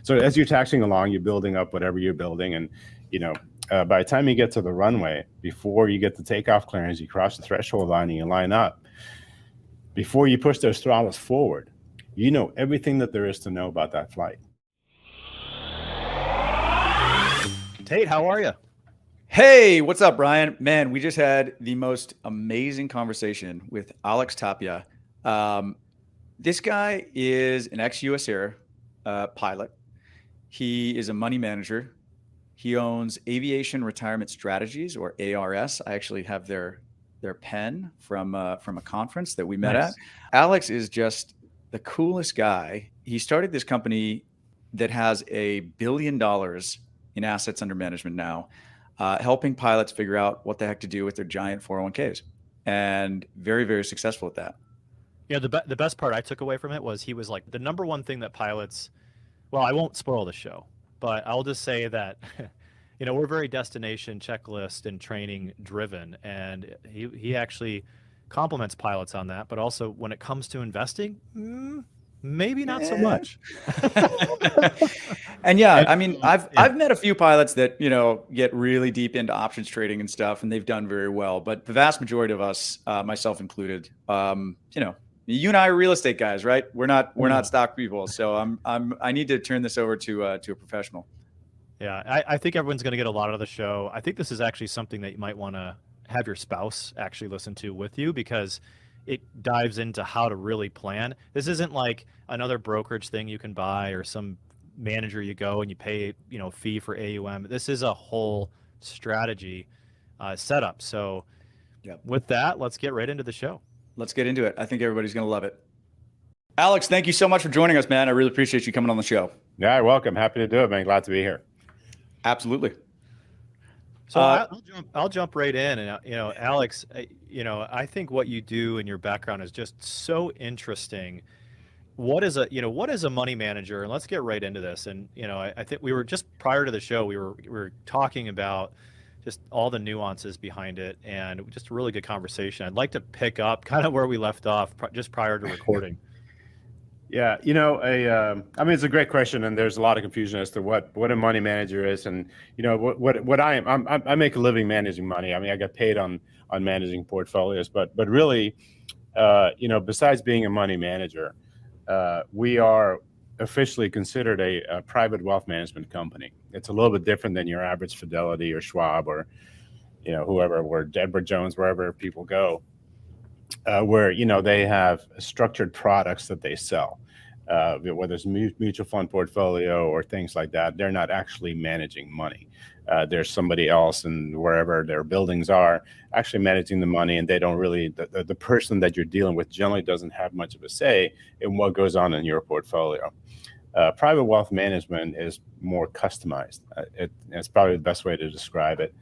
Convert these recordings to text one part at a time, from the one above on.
So as you're taxiing along, you're building up whatever you're building, and by the time you get to the runway, before you get the takeoff clearance, you cross the threshold line and you line up. Before you push those throttles forward, you know everything that there is to know about that flight. Tate, how are you? Hey, what's up, Brian? Man, we just had the most amazing conversation with Alex Tapia. This guy is an ex-US Air pilot. He is a money manager. He owns Aviation Retirement Strategies, or ARS. I actually have their pen from a conference that we met at. Alex is just the coolest guy. He started this company that has $1 billion in assets under management now, helping pilots figure out what the heck to do with their giant 401ks, and very, very successful at that. Yeah, the best part I took away from it was he was like, the number one thing that pilots, well, I won't spoil the show, but I'll just say that, we're very destination checklist and training driven, and he actually compliments pilots on that, but also when it comes to investing, maybe not so much. And yeah, I mean, I've met a few pilots that, get really deep into options trading and stuff, and they've done very well. But the vast majority of us, myself included, you and I are real estate guys, right? We're not stock people. So I need to turn this over to a professional. Yeah, I think everyone's going to get a lot out of the show. I think this is actually something that you might want to have your spouse actually listen to with you, because it dives into how to really plan. This isn't like another brokerage thing you can buy or some manager you go and you pay, fee for AUM. This is a whole strategy setup. So with that, let's get right into the show. Let's get into it. I think everybody's going to love it. Alex, thank you so much for joining us, man. I really appreciate you coming on the show. Yeah, you're welcome. Happy to do it, man. Glad to be here. Absolutely. So I'll jump right in, and Alex, I think what you do in your background is just so interesting. What is a money manager? And let's get right into this. And I think we were just prior to the show, we were talking about just all the nuances behind it, and just a really good conversation. I'd like to pick up kind of where we left off just prior to recording. Yeah, it's a great question, and there's a lot of confusion as to what a money manager is, and what I am. I make a living managing money. I mean, I get paid on managing portfolios, but really, besides being a money manager, we are officially considered a private wealth management company. It's a little bit different than your average Fidelity or Schwab or whoever, or Edward Jones, wherever people go. Where they have structured products that they sell, whether it's mutual fund portfolio or things like that. They're not actually managing money. There's somebody else, and wherever their buildings are, actually managing the money, and they don't really. The person that you're dealing with generally doesn't have much of a say in what goes on in your portfolio. Private wealth management is more customized. It's probably the best way to describe it.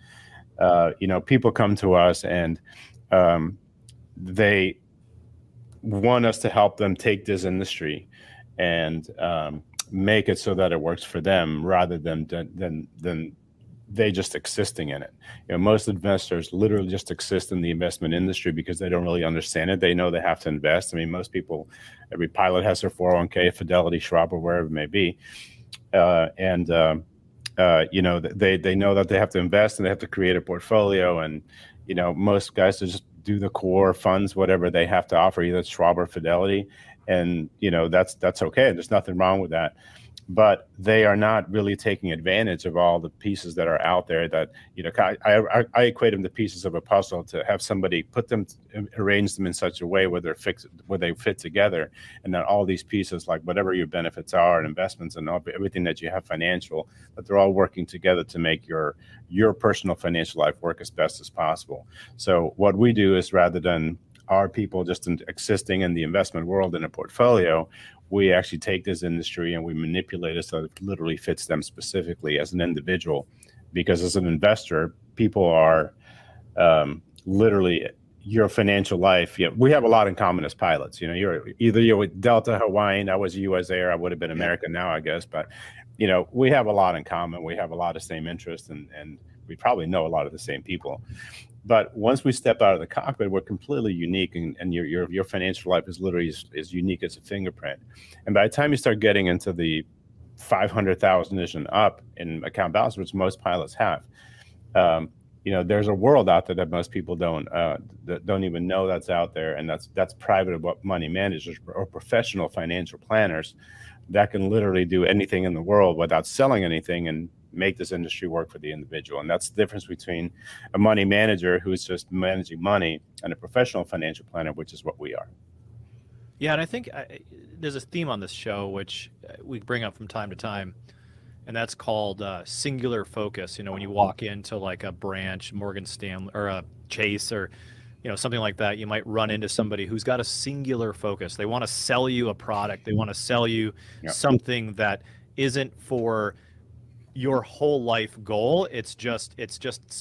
People come to us and they want us to help them take this industry and make it so that it works for them, rather than they just existing in it. Most investors literally just exist in the investment industry because they don't really understand it. They know they have to invest. I mean, most people, every pilot has their 401k, Fidelity, Schwab, or wherever it may be, they know that they have to invest and they have to create a portfolio. And most guys just do the core funds, whatever they have to offer, either Schwab or Fidelity, and that's okay. There's nothing wrong with that. But they are not really taking advantage of all the pieces that are out there. That I equate them to pieces of a puzzle, to have somebody put them, arrange them in such a way where they fit together, and then all these pieces, like whatever your benefits are and investments and everything that you have financial, that they're all working together to make your personal financial life work as best as possible. So what we do is, rather than our people just existing in the investment world in a portfolio, we actually take this industry and we manipulate it so it literally fits them specifically as an individual. Because as an investor, people are literally your financial life. We have a lot in common as pilots. You're with Delta, Hawaiian. I was US Air. I would have been American now, I guess. But we have a lot in common. We have a lot of same interests, and we probably know a lot of the same people. But once we step out of the cockpit, we're completely unique, and your financial life is literally as unique as a fingerprint. And by the time you start getting into the 500,000 ish and up in account balance, which most pilots have. There's a world out there that most people don't even know that's out there, and that's private money managers or professional financial planners that can literally do anything in the world without selling anything and make this industry work for the individual. And that's the difference between a money manager who's just managing money and a professional financial planner, which is what we are. Yeah, and I think there's a theme on this show which we bring up from time to time, and that's called singular focus. When you walk into like a branch, Morgan Stanley or a Chase or something like that, you might run into somebody who's got a singular focus. They want to sell you a product. They want to sell you something that isn't for your whole life goal. It's just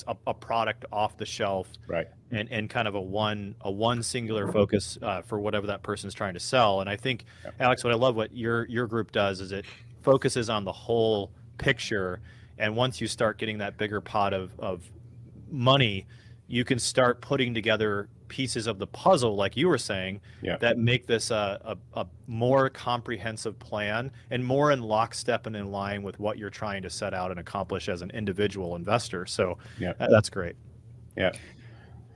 a product off the shelf, right? And kind of a one singular focus for whatever that person's trying to sell. And I think, Alex, what I love what your group does is it focuses on the whole picture. And once you start getting that bigger pot of money, you can start putting together pieces of the puzzle, like you were saying, that make this a more comprehensive plan and more in lockstep and in line with what you're trying to set out and accomplish as an individual investor. So that's great. Yeah.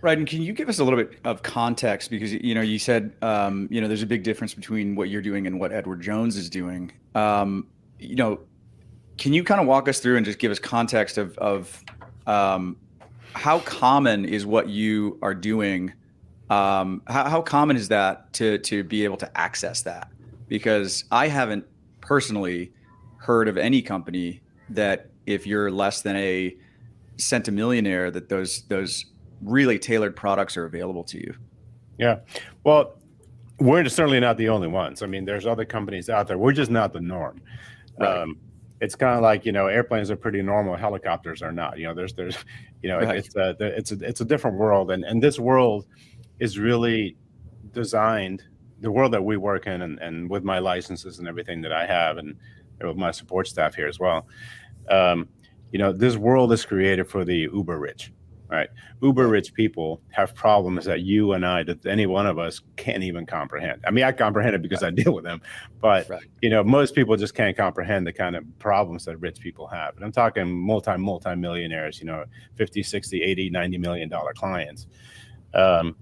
Right. And can you give us a little bit of context? Because, you said, there's a big difference between what you're doing and what Edward Jones is doing. Can you kind of walk us through and just give us context of how common is what you are doing? How common is that to be able to access that? Because I haven't personally heard of any company that if you're less than a centimillionaire, that those really tailored products are available to you. Yeah. Well, we're certainly not the only ones. I mean, there's other companies out there. We're just not the norm. Right. It's kind of like, airplanes are pretty normal. Helicopters are not. There's right. It's a different world, and this world is really designed. The world that we work in, and with my licenses and everything that I have, and with my support staff here as well. This world is created for the uber rich. Right. Uber rich people have problems that you and I, that any one of us can't even comprehend. I mean, I comprehend it because I deal with them, but most people just can't comprehend the kind of problems that rich people have. And I'm talking multi-millionaires, 50, 60, 80, $90 million clients. One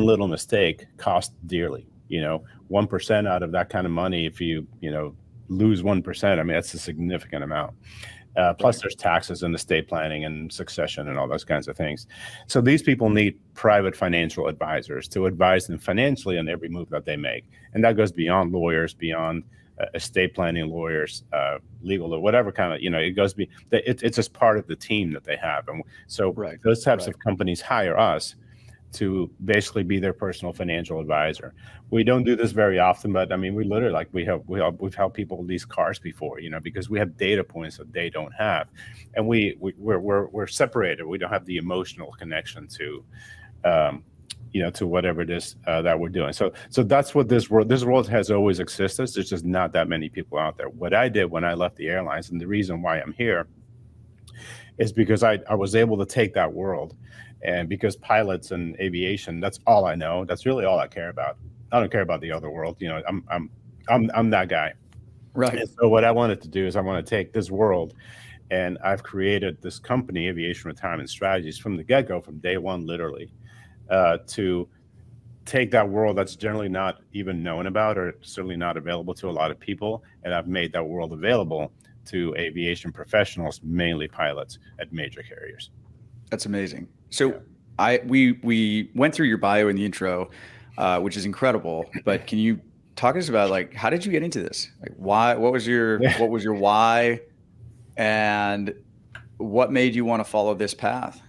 little mistake costs dearly. 1% out of that kind of money, if you lose 1%, I mean, that's a significant amount. Plus there's taxes and estate planning and succession and all those kinds of things. So these people need private financial advisors to advise them financially on every move that they make. And that goes beyond lawyers, beyond estate planning lawyers, legal or whatever kind of, it goes, it's just part of the team that they have. And so those types of companies hire us to basically be their personal financial advisor. We don't do this very often, but I mean, we literally we've helped people lease cars before, because we have data points that they don't have, and we're separated. We don't have the emotional connection to, to whatever it is that we're doing. So that's what this world has always existed. There's just not that many people out there. What I did when I left the airlines, and the reason why I'm here, is because I was able to take that world. And because pilots and aviation, that's all I know. That's really all I care about. I don't care about the other world. I'm that guy. Right. And so what I wanted to do is I want to take this world, and I've created this company, Aviation Retirement Strategies, from the get-go, from day one, literally, to take that world that's generally not even known about, or certainly not available to a lot of people. And I've made that world available to aviation professionals, mainly pilots at major carriers. That's amazing. So we went through your bio in the intro, which is incredible. But can you talk to us about how did you get into this? Why? What was your why, and what made you want to follow this path?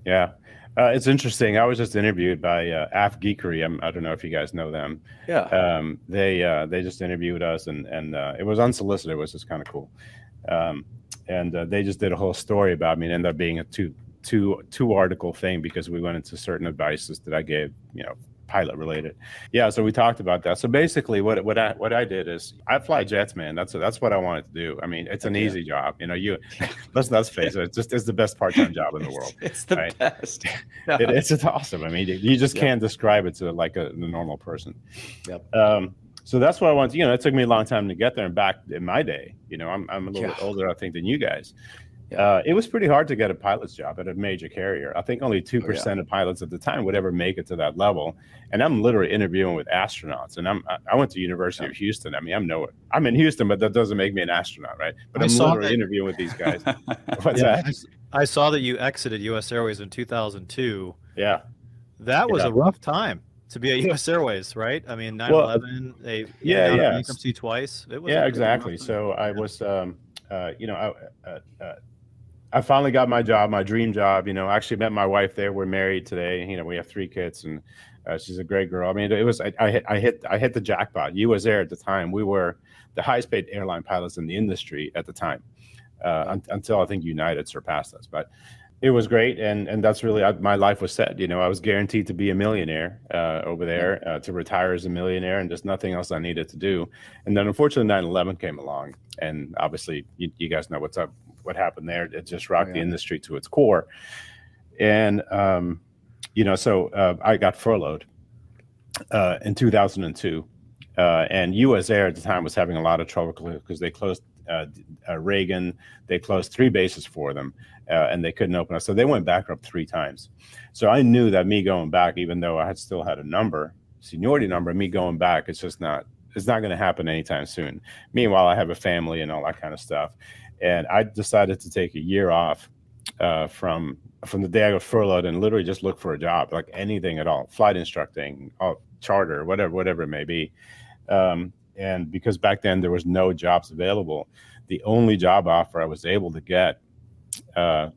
Yeah, it's interesting. I was just interviewed by Af Geekery. I don't know if you guys know them. Yeah. They just interviewed us, and it was unsolicited. It was just kind of cool. And they just did a whole story about me, and ended up being a two article thing, because we went into certain advices that I gave, pilot related. Yeah. So we talked about that. So basically what I did is I fly jets, man. That's what I wanted to do. I mean, it's an easy job. Let's face it. It's the best part-time job in the world. It's the best. It's awesome. I mean, you just can't describe it to the normal person. Yep. So that's what I want. It took me a long time to get there. And back in my day, I'm a little bit older, I think, than you guys. It was pretty hard to get a pilot's job at a major carrier. I think only 2% of pilots at the time would ever make it to that level. And I'm literally interviewing with astronauts. And I went to University of Houston. I mean, I'm in Houston, but that doesn't make me an astronaut, right? But I'm literally interviewing with these guys. What's that? I saw that you exited U.S. Airways in 2002. Yeah. That was a rough time to be at U.S. Airways, right? I mean, 9/11, they bankruptcy twice. It was exactly. So I was, I finally got my job, my dream job. I actually met my wife there. We're married today. We have 3 kids, and she's a great girl. I mean, it was I hit the jackpot. US Air at the time, we were the highest paid airline pilots in the industry at the time, until I think United surpassed us. But it was great, and that's really my life was set. I was guaranteed to be a millionaire over there, to retire as a millionaire, and just nothing else I needed to do. And then unfortunately 9/11 came along, and obviously you guys know what's up. What happened there? It just rocked the industry to its core. And so I got furloughed in 2002, and US Air at the time was having a lot of trouble because they closed Reagan. They closed 3 bases for them, and they couldn't open up. So they went bankrupt 3 times. So I knew that me going back, even though I had still had a seniority number, me going back, it's not going to happen anytime soon. Meanwhile, I have a family and all that kind of stuff. And I decided to take a year off from the day I got furloughed and literally just look for a job, like anything at all, flight instructing, charter, whatever it may be. And because back then there was no jobs available, the only job offer I was able to get,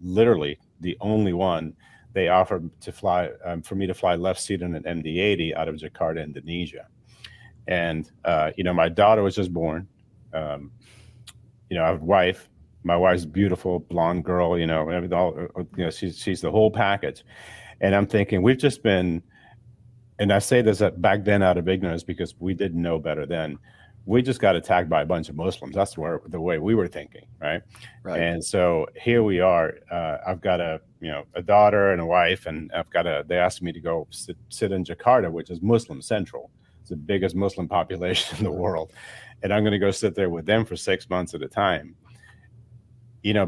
literally the only one, they offered to fly for me to fly left seat in an MD-80 out of Jakarta, Indonesia. And my daughter was just born. I have a wife. My wife's a beautiful blonde girl. She's the whole package. And I'm thinking, we've just been, and I say this back then out of ignorance because we didn't know better then. We just got attacked by a bunch of Muslims. That's the way we were thinking, right? And so here we are. I've got a daughter and a wife, and they asked me to go sit in Jakarta, which is Muslim central. It's the biggest Muslim population in the world. And I'm going to go sit there with them for 6 months at a time.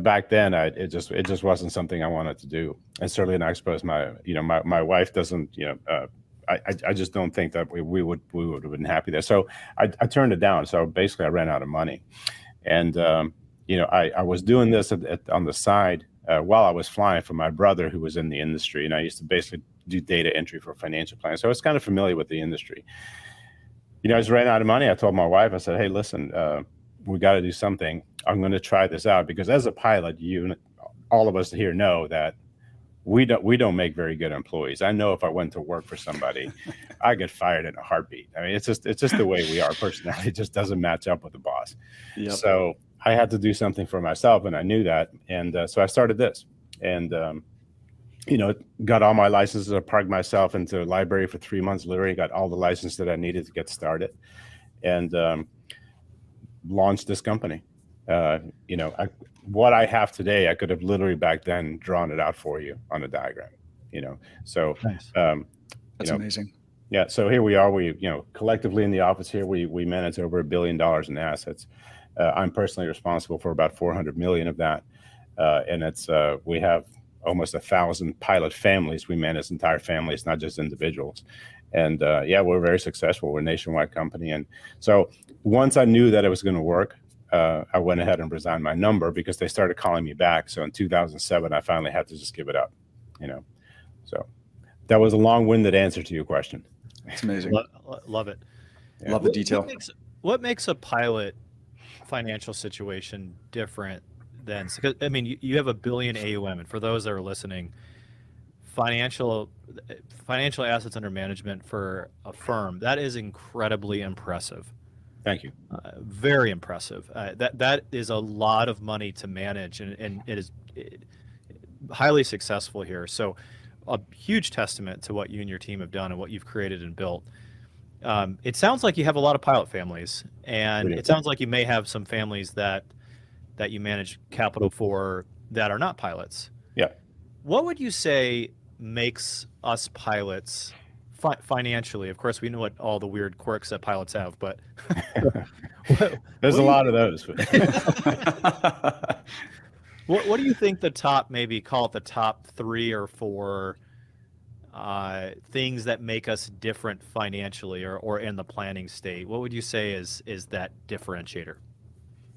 Back then, it just wasn't something I wanted to do, and certainly not expose my wife doesn't. I just don't think that we would have been happy there. So I turned it down. So basically, I ran out of money, and I was doing this on the side while I was flying for my brother who was in the industry, and I used to basically do data entry for financial plans. So I was kind of familiar with the industry. I just ran out of money. I told my wife, I said, "Hey, listen, we got to do something. I'm going to try this out because as a pilot, all of us here know that we don't make very good employees. I know if I went to work for somebody, I get fired in a heartbeat. I mean, it's just the way we are. Personality just doesn't match up with the boss. Yep. So I had to do something for myself, and I knew that. And so I started this, and got all my licenses. I parked myself into a library for 3 months. Literally got all the licenses that I needed to get started, and launched this company. What I have today, I could have literally back then drawn it out for you on a diagram. So nice. That's amazing. Yeah. So here we are. We collectively in the office here, we manage over $1 billion in assets. I'm personally responsible for about 400 million of that, and it's we have almost 1,000 pilot families. We manage entire families, not just individuals. And we're very successful. We're a nationwide company. And so once I knew that it was going to work, I went ahead and resigned my number because they started calling me back. So in 2007, I finally had to just give it up, So that was a long-winded answer to your question. It's amazing. Love it. Yeah. Love the detail. What makes a pilot financial situation different than, because I mean, you have $1 billion AUM, and for those that are listening, financial assets under management for a firm, that is incredibly impressive. Thank you. Very impressive. That is a lot of money to manage, and it is highly successful here. So a huge testament to what you and your team have done and what you've created and built. It sounds like you have a lot of pilot families, and it sounds like you may have some families that you manage capital for that are not pilots. Yeah. What would you say makes us pilots financially? Of course, we know what all the weird quirks that pilots have, but There's a lot of those. What do you think the top, maybe call it the top 3 or 4 things that make us different financially or in the planning state? What would you say is that differentiator?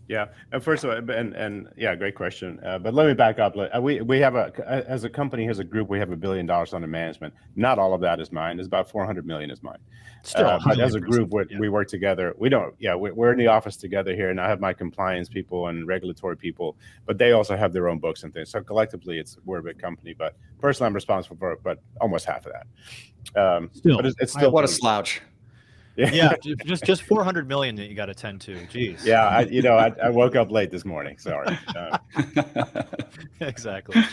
Yeah, and first of all, and yeah, great question. But let me back up. We have as a company, as a group, we have $1 billion under management. Not all of that is mine. It's about 400 million is mine. Still, but as a group, we work together. We don't. Yeah, we're in the office together here, and I have my compliance people and regulatory people, but they also have their own books and things. So collectively, we're a big company. But personally, I'm responsible for but almost half of that. Still, but it's still what a slouch. Yeah, just 400 million that you got to tend to. Jeez. Yeah, I woke up late this morning. Sorry. Exactly.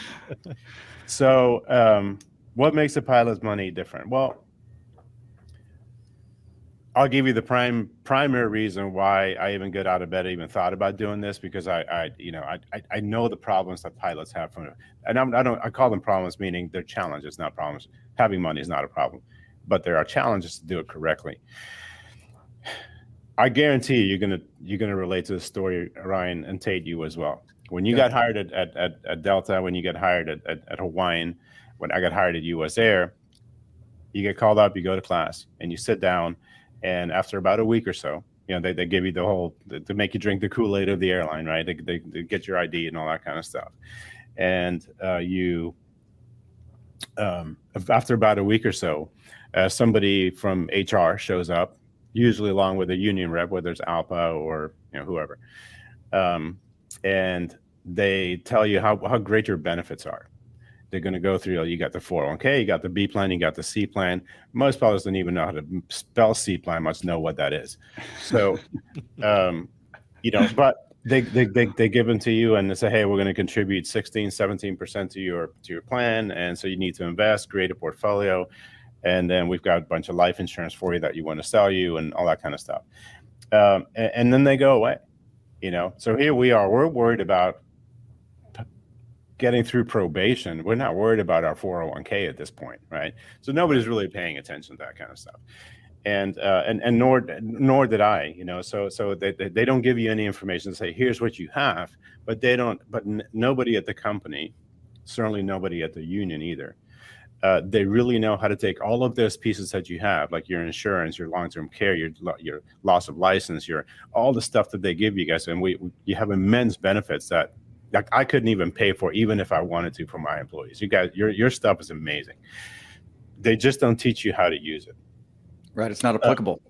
So, what makes a pilot's money different? Well, I'll give you the primary reason why I even get out of bed, even thought about doing this, because I know the problems that pilots have from it, and I call them problems, meaning they're challenges, not problems. Having money is not a problem, but there are challenges to do it correctly. I guarantee you're gonna relate to the story, Ryan, and Tate, you as well. When you got hired at Delta, when you get hired at Hawaiian, when I got hired at US Air, you get called up, you go to class, and you sit down, and after about a week or so, they give you the whole, to make you drink the Kool-Aid of the airline, right? They get your ID and all that kind of stuff, and after about a week or so, somebody from HR shows up, usually along with a union rep, whether it's ALPA or whoever, and they tell you how great your benefits are. They're going to go through, you got the 401k, you got the B plan, you got the C plan. Most pilots don't even know how to spell C plan, much know what that is. So, but they give them to you and they say, hey, we're going to contribute 16-17% to your plan, and so you need to invest, create a portfolio, and then we've got a bunch of life insurance for you that you want to sell you and all that kind of stuff. And then they go away, So here we are. We're worried about getting through probation. We're not worried about our 401k at this point, right? So nobody's really paying attention to that kind of stuff. And nor did I, So they don't give you any information to say, here's what you have, but they don't. But nobody at the company, certainly nobody at the union either. They really know how to take all of those pieces that you have, like your insurance, your long-term care, your loss of license, all the stuff that they give you guys, and you have immense benefits that I couldn't even pay for, even if I wanted to, for my employees. You guys, your stuff is amazing. They just don't teach you how to use it. Right, it's not applicable.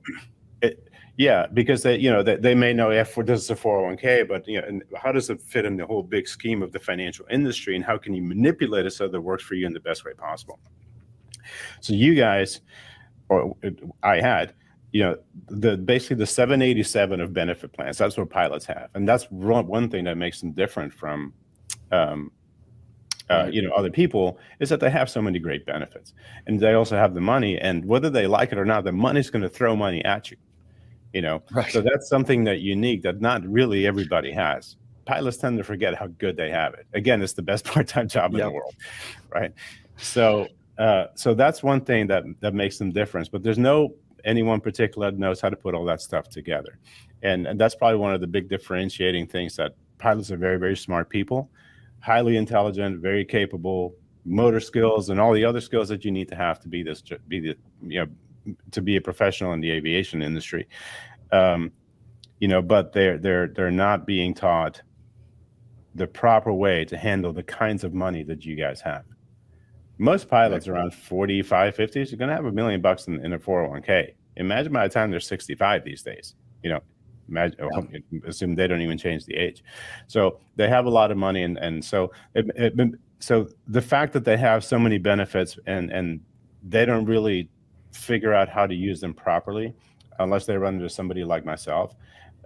Yeah, because they may know this is a 401k, but and how does it fit in the whole big scheme of the financial industry, and how can you manipulate it so that it works for you in the best way possible? So you guys, or I had, basically the 787 of benefit plans. That's what pilots have, and that's one thing that makes them different from other people, is that they have so many great benefits, and they also have the money, and whether they like it or not, the money's going to throw money at you. Right. So that's something that unique that not really everybody has. Pilots tend to forget how good they have it. Again, it's the best part-time job in the world, right? So that's one thing that makes them different. But there's no anyone particular that knows how to put all that stuff together, and that's probably one of the big differentiating things, that pilots are very, very smart people, highly intelligent, very capable, motor skills, and all the other skills that you need to have to to be a professional in the aviation industry, but they're not being taught the proper way to handle the kinds of money that you guys have. Most pilots around 45, 50s are going to have $1 million in a 401k. Imagine by the time they're 65 these days. Assume they don't even change the age. So they have a lot of money, and so so the fact that they have so many benefits and they don't really figure out how to use them properly unless they run into somebody like myself,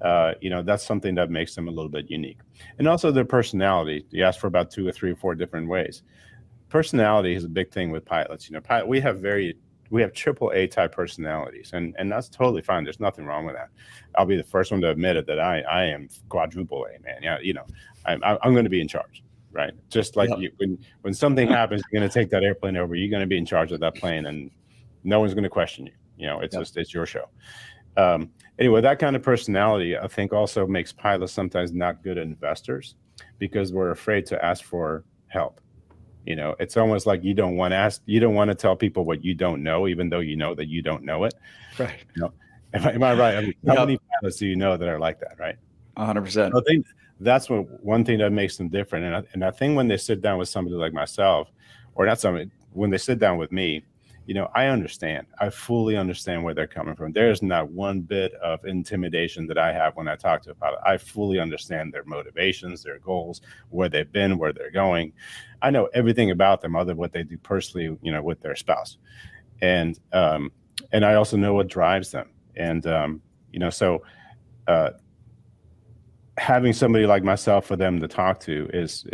that's something that makes them a little bit unique. And also their personality. You asked for about 2 or 3 or 4 different ways. Personality is a big thing with pilots. We have AAA type personalities, and that's totally fine. There's nothing wrong with that. I'll be the first one to admit it, that I am quadruple A, man. Yeah, I'm going to be in charge, right? Just like when something happens, you're going to take that airplane over. You're going to be in charge of that plane, and No one's going to question you. You know, it's Yep. just, it's your show. Anyway, that kind of personality, I think, also makes pilots sometimes not good investors because we're afraid to ask for help. You know, it's almost like you don't want to tell people what you don't know, even though you know that you don't know it. Right. You know, am I right? I mean, how Yep. many pilots do you know that are like that, right? 100%. I think that's one thing that makes them different. And I think when they sit down with somebody like myself, or not somebody, when they sit down with me, you know, I understand. I fully understand where they're coming from. There's not one bit of intimidation that I have when I talk to a pilot. I fully understand their motivations, their goals, where they've been, where they're going. I know everything about them other than what they do personally, you know, with their spouse. And I also know what drives them. And, you know, so having somebody like myself for them to talk to is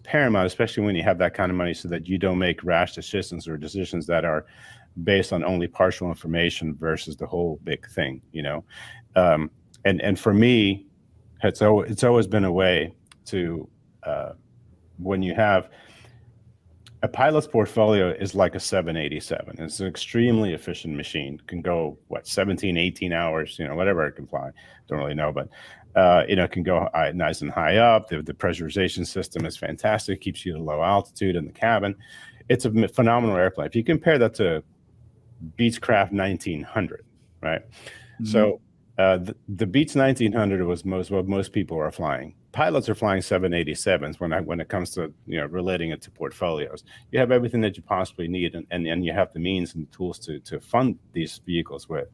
paramount, especially when you have that kind of money, so that you don't make rash decisions or decisions that are based on only partial information versus the whole big thing, you know. And for me, it's always been a way to, when you have a pilot's portfolio is like a 787. It's an extremely efficient machine. Can go, 17, 18 hours, you know, whatever it can fly. Don't really know, but you know, it can go nice and high up. The pressurization system is fantastic. Keeps you at a low altitude in the cabin. It's a phenomenal airplane. If you compare that to Beechcraft 1900, right? Mm-hmm. So the Beech 1900 was what most people are flying. Pilots are flying 787s when it comes to, you know, relating it to portfolios. You have everything that you possibly need, and you have the means and tools to fund these vehicles with.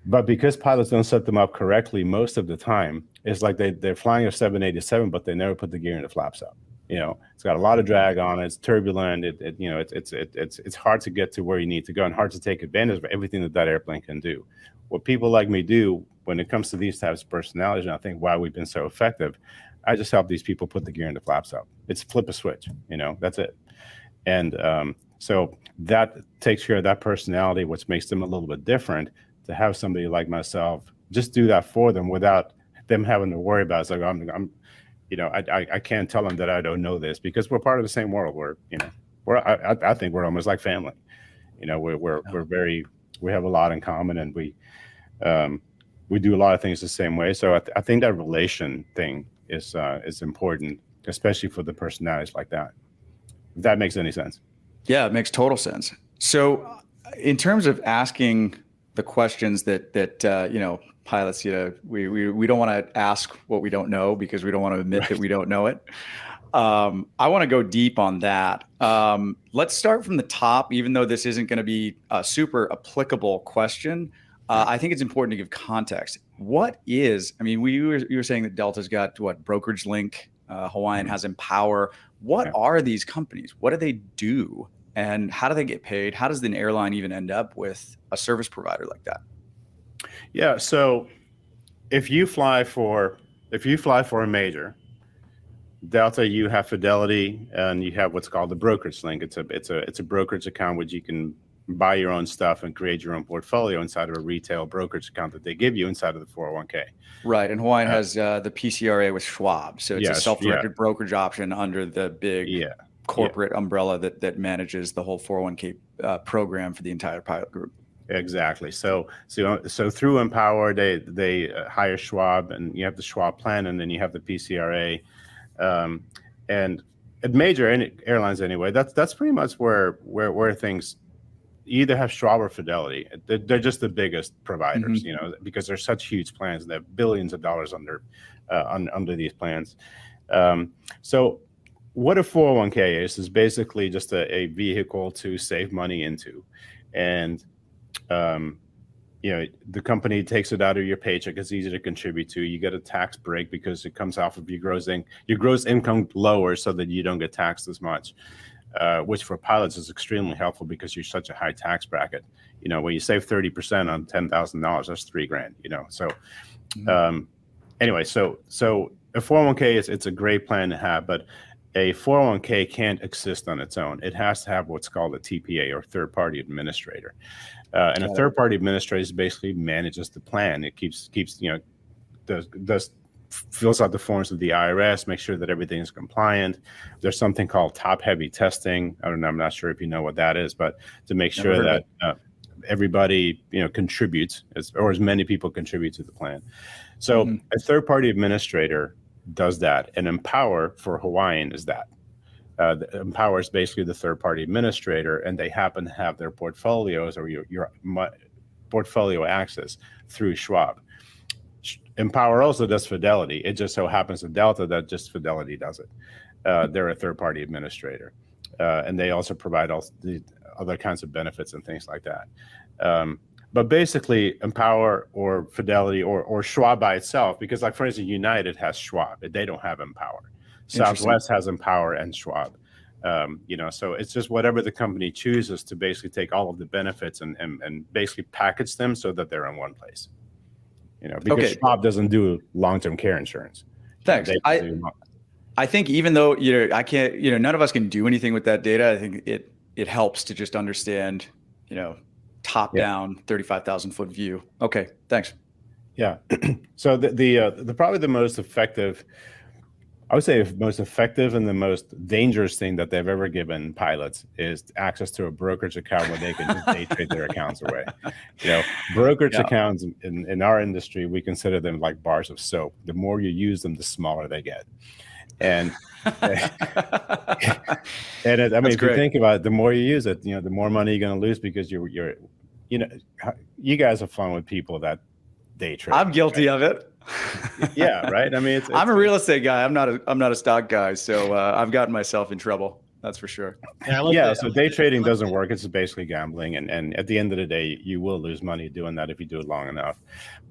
But because pilots don't set them up correctly, most of the time, it's like they're flying a 787, but they never put the gear and the flaps up. You know, it's got a lot of drag on it. It's turbulent. You know, it's hard to get to where you need to go and hard to take advantage of everything that airplane can do. What people like me do when it comes to these types of personalities, and I think why we've been so effective, I just help these people put the gear and the flaps up. It's flip a switch. You know, that's it. And so that takes care of that personality, which makes them a little bit different. To have somebody like myself just do that for them without them having to worry about it. It's like I'm you know, I can't tell them that I don't know this, because we're part of the same world. We're, you know, I think we're almost like family. You know, we have a lot in common, and we do a lot of things the same way. So I think that relation thing is important, especially for the personalities like that. If that makes any sense. Yeah, it makes total sense. So in terms of asking the questions that you know, pilots, you know, we don't want to ask what we don't know because we don't want to admit that we don't know it. I want to go deep on that. Let's start from the top, even though this isn't going to be a super applicable question. I think it's important to give context. What is, I mean, you were saying that Delta's got what, Brokerage Link, Hawaiian has Empower. What are these companies? What do they do? And how do they get paid? How does an airline even end up with a service provider like that? Yeah, so if you fly for a major, Delta, you have Fidelity, and you have what's called the Brokerage Link. It's a brokerage account which you can buy your own stuff and create your own portfolio inside of a retail brokerage account that they give you inside of the 401k. Right, and Hawaiian has the PCRA with Schwab, so it's a self-directed brokerage option under the big corporate umbrella that manages the whole 401k program for the entire pilot group. Exactly. So through Empower, they hire Schwab, and you have the Schwab plan, and then you have the PCRA, and at major airlines anyway. That's pretty much where things either have Schwab or Fidelity. They're just the biggest providers, you know, because they're such huge plans. They have billions of dollars under these plans. So what a 401k is basically just a vehicle to save money into. And, you know, the company takes it out of your paycheck. It's easy to contribute to. You get a tax break because it comes off of your gross income lower so that you don't get taxed as much, which for pilots is extremely helpful because you're such a high tax bracket. You know, when you save 30% on $10,000, that's $3,000, you know? So, anyway, so a 401k it's a great plan to have, but a 401k can't exist on its own. It has to have what's called a TPA, or third-party administrator. And a third-party administrator basically manages the plan. It keeps you know, does fills out the forms with the IRS, make sure that everything is compliant. There's something called top-heavy testing. I don't know. I'm not sure if you know what that is, but to make sure that everybody contributes, or as many people contribute to the plan. So a third-party administrator does that, and Empower for Hawaiian is that. Empower is basically the third-party administrator, and they happen to have their portfolios or your portfolio access through Schwab. Empower also does Fidelity. It just so happens to Delta that just Fidelity does it. They're a third-party administrator, and they also provide all the other kinds of benefits and things like that. But basically, Empower or Fidelity or Schwab by itself, because like for instance, United has Schwab, they don't have Empower. Southwest has Empower and Schwab. So it's just whatever the company chooses to basically take all of the benefits and basically package them so that they're in one place. Because Schwab doesn't do long-term care insurance. Thanks. I think even though I can't, none of us can do anything with that data. I think it helps to just understand, top down 35,000 foot view. Okay, thanks. Yeah. So the probably the most effective, I would say most effective and the most dangerous thing that they've ever given pilots is access to a brokerage account where they can just day trade their accounts away. Brokerage accounts in our industry, we consider them like bars of soap. The more you use them, the smaller they get. And if you think about it, the more you use it, the more money you're going to lose because you guys have fun with people that day trade. I'm guilty of it. Yeah, right. I mean, I'm a real estate guy. I'm not a stock guy, so I've gotten myself in trouble. That's for sure. So day trading doesn't work. It's basically gambling, and at the end of the day, you will lose money doing that if you do it long enough.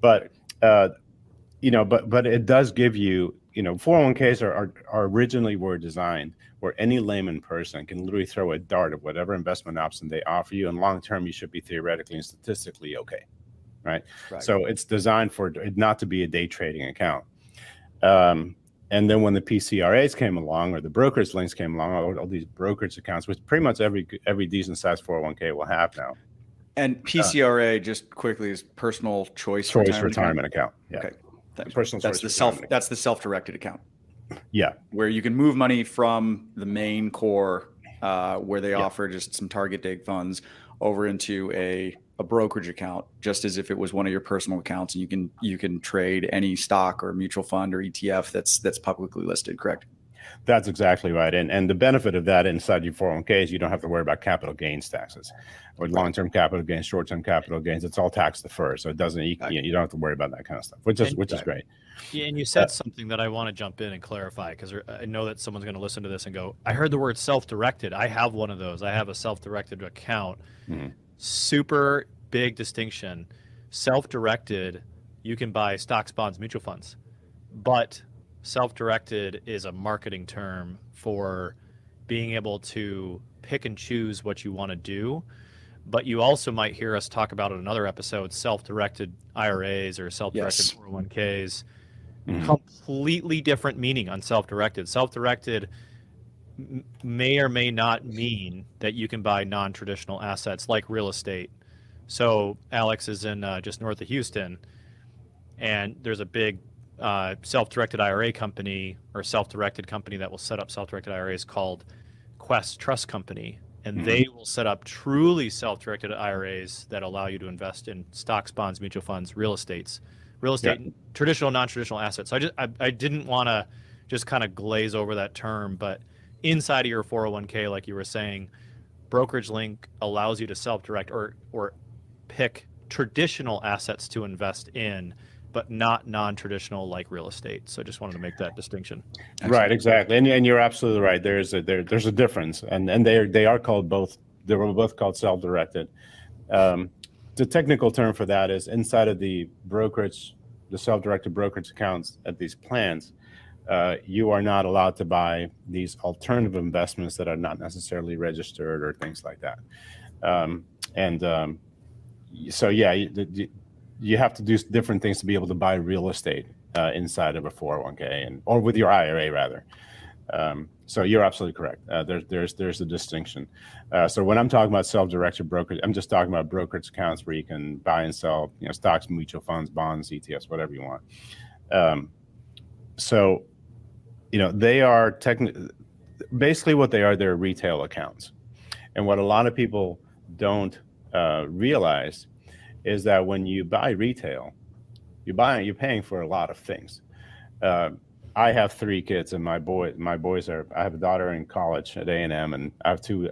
But but it does give you. 401ks are originally were designed where any layman person can literally throw a dart at whatever investment option they offer you, and long term, you should be theoretically and statistically okay. Right. So it's designed for it not to be a day trading account. And then when the PCRAs came along, or the brokerage links came along, all these brokerage accounts, which pretty much every decent sized 401k will have now. And PCRA, just quickly, is personal choice retirement account. Yeah. Okay. Personal that's choice. That's the self-directed account. Yeah. Where you can move money from the main core, where they offer just some target date funds, over into a brokerage account, just as if it was one of your personal accounts, and you can trade any stock or mutual fund or ETF that's publicly listed. Correct? That's exactly right. And the benefit of that inside your 401k is you don't have to worry about capital gains taxes, or long-term capital gains, short-term capital gains. It's all tax deferred, so it doesn't. You don't have to worry about that kind of stuff, which is great. Yeah, and you said something that I want to jump in and clarify, because I know that someone's going to listen to this and go, "I heard the word self-directed." I have one of those. I have a self-directed account. Mm-hmm. Super big distinction. Self-directed, you can buy stocks, bonds, mutual funds, but self-directed is a marketing term for being able to pick and choose what you want to do. But you also might hear us talk about in another episode, self-directed IRAs or self-directed 401ks. Mm-hmm. Completely different meaning on self-directed. Self-directed may or may not mean that you can buy non-traditional assets like real estate. So Alex is in just north of Houston, and there's a big self-directed IRA company or self-directed company that will set up self-directed IRAs called Quest Trust Company. And they will set up truly self-directed IRAs that allow you to invest in stocks, bonds, mutual funds, real estate, traditional, non-traditional assets. So I didn't want to just kind of glaze over that term, but inside of your 401k, like you were saying, Brokerage Link allows you to self-direct or pick traditional assets to invest in, but not non-traditional like real estate. So I just wanted to make that distinction. Excellent. Right, exactly, and you're absolutely right. There's a difference, and they are called both. They were both called self-directed. The technical term for that is inside of the self-directed brokerage accounts at these plans. You are not allowed to buy these alternative investments that are not necessarily registered or things like that. You have to do different things to be able to buy real estate inside of a 401k or with your IRA rather. So you're absolutely correct. There's a distinction. So when I'm talking about self-directed brokerage, I'm just talking about brokerage accounts where you can buy and sell, stocks, mutual funds, bonds, ETFs, whatever you want. So, they are basically what they are. They're retail accounts. And what a lot of people don't realize is that when you buy retail, you're paying for a lot of things. I have 3 kids, and my boys are. I have a daughter in college at A&M, and I have 2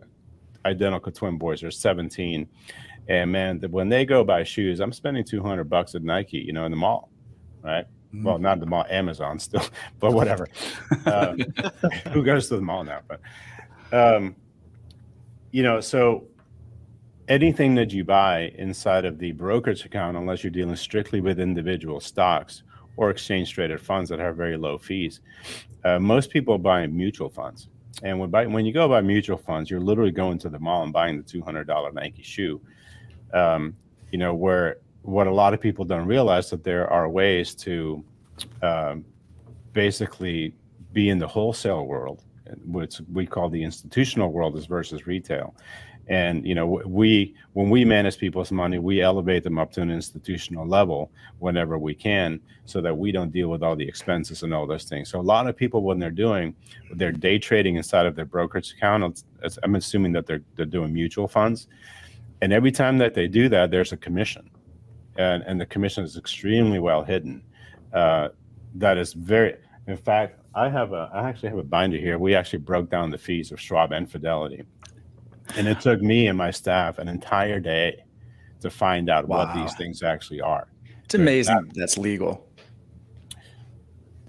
identical twin boys. They're 17, and man, when they go buy shoes, I'm spending $200 at Nike, in the mall, right? Mm. Well, not the mall, Amazon still, but whatever. Who goes to the mall now? But so anything that you buy inside of the brokerage account, unless you're dealing strictly with individual stocks or exchange traded funds that have very low fees, most people are buying mutual funds. And when you go buy mutual funds, you're literally going to the mall and buying the $200 Nike shoe. Where what a lot of people don't realize that there are ways to basically be in the wholesale world, which we call the institutional world, as versus retail. And when we manage people's money, we elevate them up to an institutional level whenever we can, so that we don't deal with all the expenses and all those things. So a lot of people, when they're day trading inside of their brokerage account, I'm assuming that they're doing mutual funds, and every time that they do that, there's a commission, and the commission is extremely well hidden. That is very. In fact, I actually have a binder here. We actually broke down the fees of Schwab and Fidelity. And it took me and my staff an entire day to find out what these things actually are. It's amazing that's legal.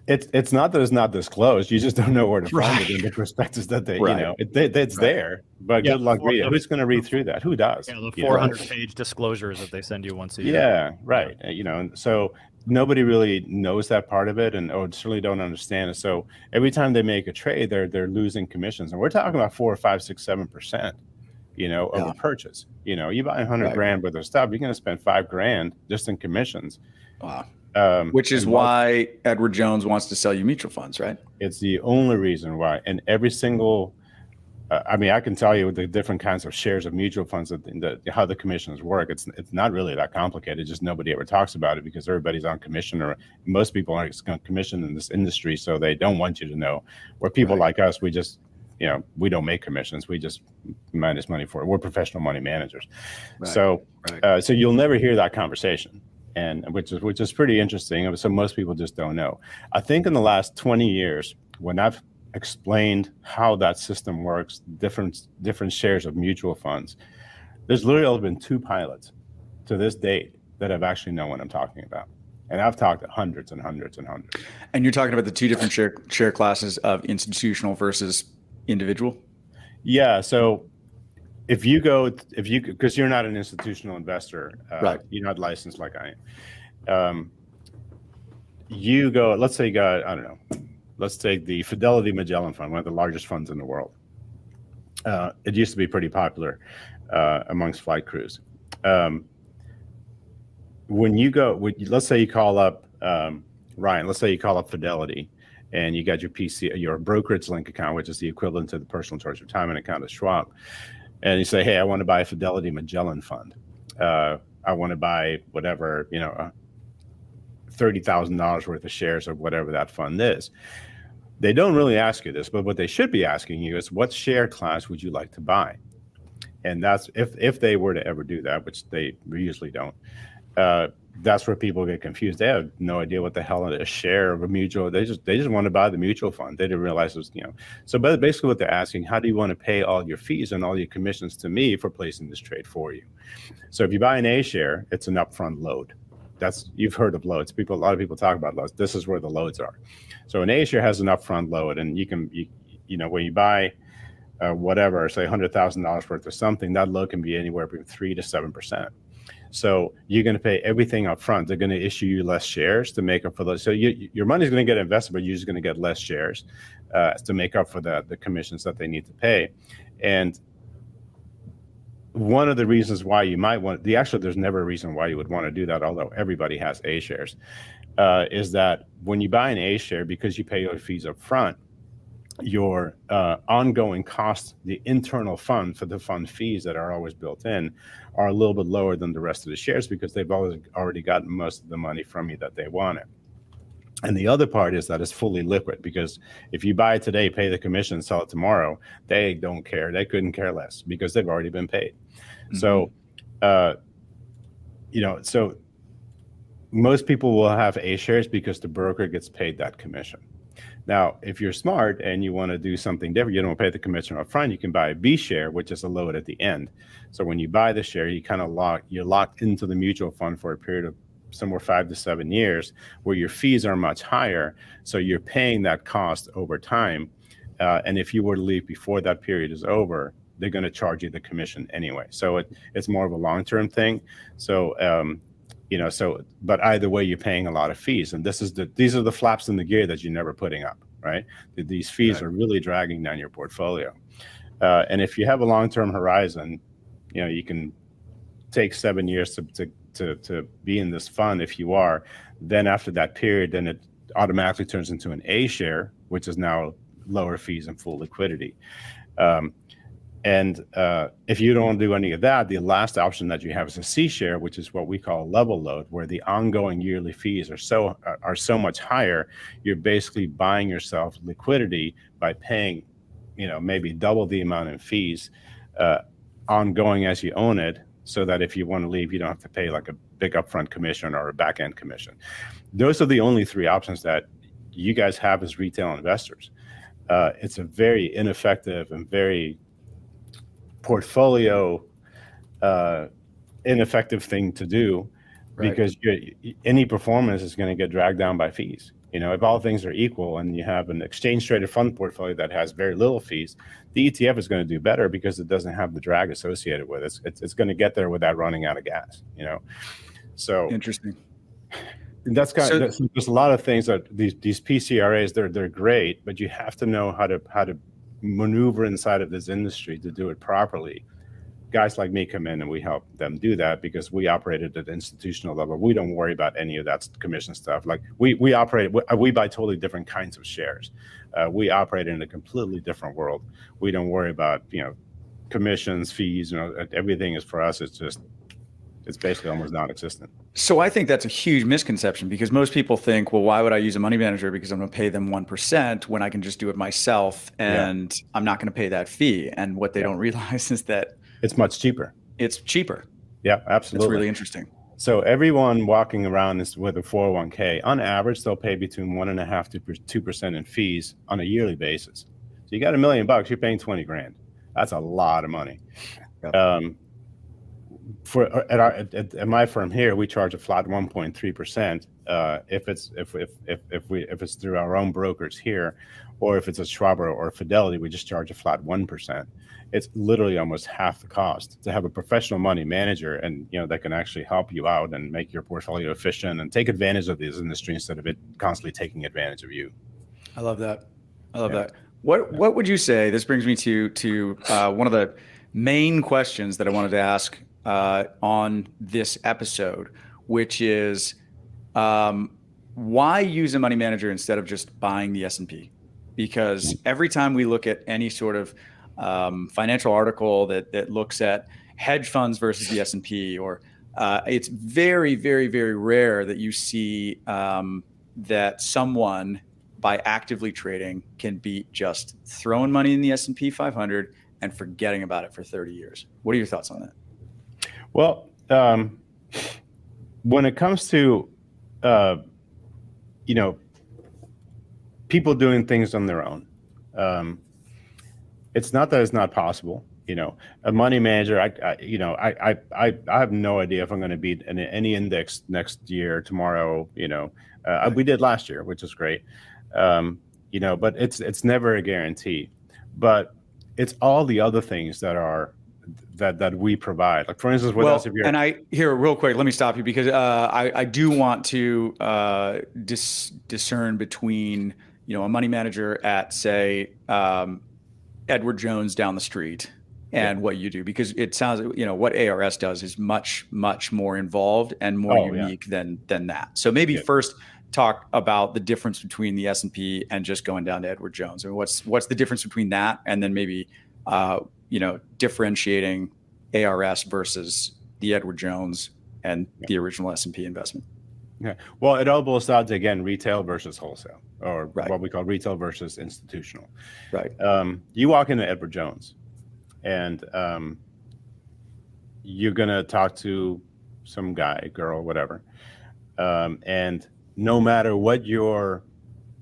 It's not that it's not disclosed. You just don't know where to find it in the prospectus that it's there. But good luck reading. Who's going to read through that? Who does? Yeah, the 400-page disclosures that they send you once a year. Yeah, right. And so nobody really knows that part of it, and certainly don't understand it. So every time they make a trade, they're losing commissions, and we're talking about 4 or 5, 6, 7%. Of a purchase. You buy 100 grand worth of stuff, you're going to spend $5 grand just in commissions. Wow. Which is why Edward Jones wants to sell you mutual funds, right? It's the only reason why. And every single, I can tell you the different kinds of shares of mutual funds, how the commissions work. It's not really that complicated. Just nobody ever talks about it because everybody's on commission, or most people are on commission in this industry, so they don't want you to know. Where people like us, we just, we don't make commissions. We just manage money for it. We're professional money managers. Right. So you'll never hear that conversation, and which is pretty interesting. So most people just don't know. I think in the last 20 years, when I've explained how that system works, different shares of mutual funds, there's literally only been 2 pilots to this date that have actually known what I'm talking about. And I've talked to hundreds and hundreds and hundreds. And you're talking about the 2 different share classes of institutional versus individual? Yeah. So if you because you're not an institutional investor, right? You're not licensed like I am. You go. Let's say you got, I don't know. Let's take the Fidelity Magellan Fund, one of the largest funds in the world. It used to be pretty popular amongst flight crews. When you go, let's say you call up Ryan. Let's say you call up Fidelity, and you got your brokerage link account, which is the equivalent to the personal choice retirement account at Schwab. And you say, hey, I want to buy a Fidelity Magellan Fund. I want to buy whatever, $30,000 worth of shares of whatever that fund is. They don't really ask you this, but what they should be asking you is, what share class would you like to buy? And that's if they were to ever do that, which they usually don't. That's where people get confused. They have no idea what the hell a share of a mutual. They just want to buy the mutual fund. They didn't realize it was, So basically, what they're asking: how do you want to pay all your fees and all your commissions to me for placing this trade for you? So if you buy an A share, it's an upfront load. You've heard of loads. A lot of people talk about loads. This is where the loads are. So an A share has an upfront load, and when you buy whatever, say $100,000 worth of something, that load can be anywhere between 3 to 7%. So you're going to pay everything up front. They're going to issue you less shares to make up for those. So your money's going to get invested, but you're just going to get less shares to make up for the commissions that they need to pay. And one of the reasons why you might want there's never a reason why you would want to do that, although everybody has A shares, is that when you buy an A share, because you pay your fees up front, your ongoing costs, the internal fund for the fund fees that are always built in, are a little bit lower than the rest of the shares, because they've already gotten most of the money from you that they wanted. And the other part is that it's fully liquid, because if you buy it today, pay the commission, sell it tomorrow, they don't care. They couldn't care less because they've already been paid. Mm-hmm. So, so most people will have A shares because the broker gets paid that commission. Now, if you're smart and you want to do something different, you don't pay the commission up front, you can buy a B share, which is a load at the end. So when you buy the share, you're locked into the mutual fund for a period of somewhere 5 to 7 years, where your fees are much higher. So you're paying that cost over time. And if you were to leave before that period is over, they're going to charge you the commission anyway. So it's more of a long-term thing. So, but either way, you're paying a lot of fees. And these are the flaps in the gear that you're never putting up, right? These fees are really dragging down your portfolio. And if you have a long-term horizon, you can take 7 years to be in this fund. If you are, then after that period, then it automatically turns into an A share, which is now lower fees and full liquidity. And if you don't do any of that, the last option that you have is a C share, which is what we call a level load, where the ongoing yearly fees are so much higher. You're basically buying yourself liquidity by paying, maybe double the amount in fees ongoing as you own it, so that if you want to leave, you don't have to pay like a big upfront commission or a back end commission. Those are the only three options that you guys have as retail investors. It's a very ineffective and very portfolio ineffective thing to do, because any performance is going to get dragged down by fees. If all things are equal and you have an exchange traded fund portfolio that has very little fees, the ETF is going to do better because it doesn't have the drag associated with it. It's going to get there without running out of gas. So interesting. That's there's a lot of things that these PCRAs, they're great, but you have to know how to maneuver inside of this industry to do it properly. Guys like me come in and we help them do that, because we operate at the institutional level. We don't worry about any of that commission stuff. Like we buy totally different kinds of shares. We operate in a completely different world. We don't worry about commissions, fees. Everything is, for us, it's basically almost non-existent. So I think that's a huge misconception, because most people think, well, why would I use a money manager? Because I'm going to pay them 1% when I can just do it myself, and I'm not going to pay that fee. And what they don't realize is that it's much cheaper. It's cheaper. Yeah, absolutely. It's really interesting. So everyone walking around with a 401k, on average, they'll pay between 1.5% to 2% in fees on a yearly basis. So you got $1 million, you're paying $20,000. That's a lot of money. Yep. At my firm here, we charge a flat 1.3%. If it's through our own brokers here, or if it's a Schwab or Fidelity, we just charge a flat 1%. It's literally almost half the cost to have a professional money manager, and that can actually help you out and make your portfolio efficient and take advantage of this industry instead of it constantly taking advantage of you. I love that. That. What would you say? This brings me to one of the main questions that I wanted to ask on this episode, which is why use a money manager instead of just buying the S&P? Because every time we look at any sort of financial article that looks at hedge funds versus the S&P, or it's very, very, very rare that you see that someone, by actively trading, can beat just throwing money in the S&P 500 and forgetting about it for 30 years. What are your thoughts on that? Well, when it comes to, people doing things on their own, it's not that it's not possible. A money manager, I have no idea if I'm going to beat any index next year, tomorrow. We did last year, which is great. But it's never a guarantee. But it's all the other things that we provide. Like, for instance, with us, and here real quick, let me stop you, because I do want to discern between a money manager at, say, Edward Jones down the street and what you do, because it sounds what ARS does is much, much more involved and more unique than that. So maybe first talk about the difference between the S&P and just going down to Edward Jones. I mean, what's the difference between that and then maybe differentiating ARS versus the Edward Jones and the original S&P investment? Yeah. Well, it all boils down to, again, retail versus wholesale, or Right. what we call retail versus institutional. Right. You walk into Edward Jones, and you're going to talk to some guy, girl, whatever. And no matter what your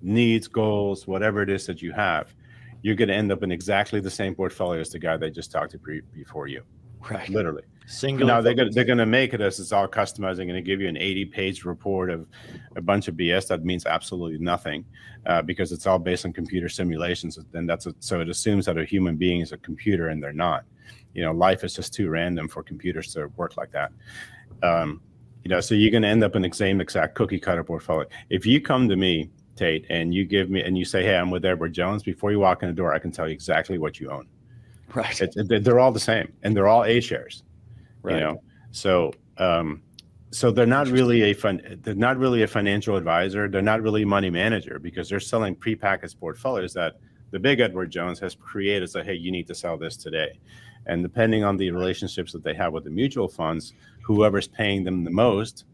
needs, goals, whatever it is that you have, you're going to end up in exactly the same portfolio as the guy they just talked to before you. Right. Literally. Singular. Now they're gonna make it as it's all customized. They're gonna give you an 80-page report of a bunch of BS that means absolutely nothing, because it's all based on computer simulations. And so it assumes that a human being is a computer, and they're not. Life is just too random for computers to work like that. So you're gonna end up in the same exact cookie cutter portfolio. If you come to me, Tate, and you say, "Hey, I'm with Edward Jones," before you walk in the door, I can tell you exactly what you own. Right. They're all the same, and they're all A shares. Right. So they're not really a financial advisor. They're not really a money manager, because they're selling prepackaged portfolios that the big Edward Jones has created. Say, hey, you need to sell this today. And depending on the relationships that they have with the mutual funds, whoever's paying them the most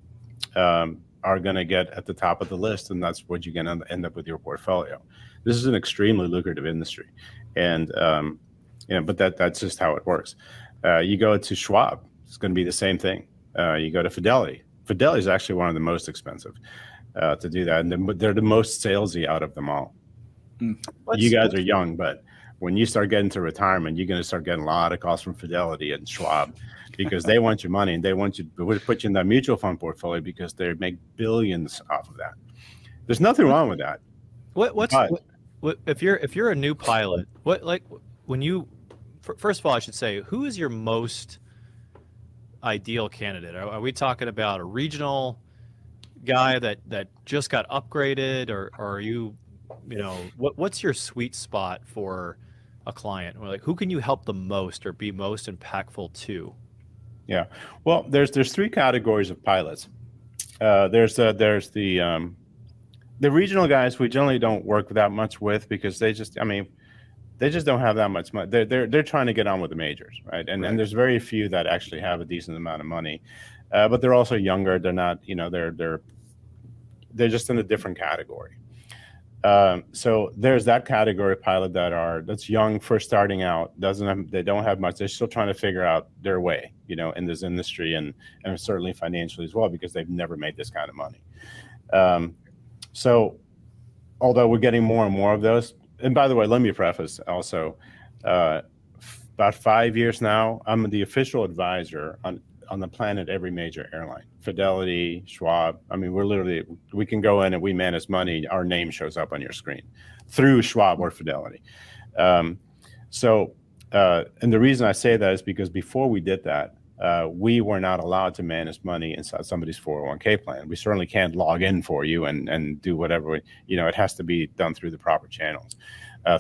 are going to get at the top of the list, and that's what you're going to end up with your portfolio. This is an extremely lucrative industry, and but that's just how it works. You go to Schwab, it's going to be the same thing. You go to Fidelity. Fidelity is actually one of the most expensive to do that, and they're the most salesy out of them all. You guys are young, but when you start getting to retirement, you're going to start getting a lot of calls from Fidelity and Schwab, because they want your money, and they want you to put you in that mutual fund portfolio, because they make billions off of that. There's nothing wrong with that. If you're a new pilot, first of all, I should say, who is your most ideal candidate? Are we talking about a regional guy that just got upgraded, or are you, what's your sweet spot for a client? Or who can you help the most or be most impactful to? Yeah, well, there's three categories of pilots. There's the regional guys we generally don't work that much with, because they just don't have that much money. They're trying to get on with the majors, right? And there's very few that actually have a decent amount of money, but they're also younger. They're not, they're just in a different category. So there's that category of pilot that's young, first starting out, they don't have much. They're still trying to figure out their way, in this industry, and certainly financially as well, because they've never made this kind of money. So although we're getting more and more of those, and by the way, let me preface also, about 5 years now, I'm the official advisor on the planet every major airline, Fidelity, Schwab. We can go in and we manage money. Our name shows up on your screen through Schwab or Fidelity. And the reason I say that is because before we did that, we were not allowed to manage money inside somebody's 401k plan. We certainly can't log in for you and do whatever. It has to be done through the proper channels,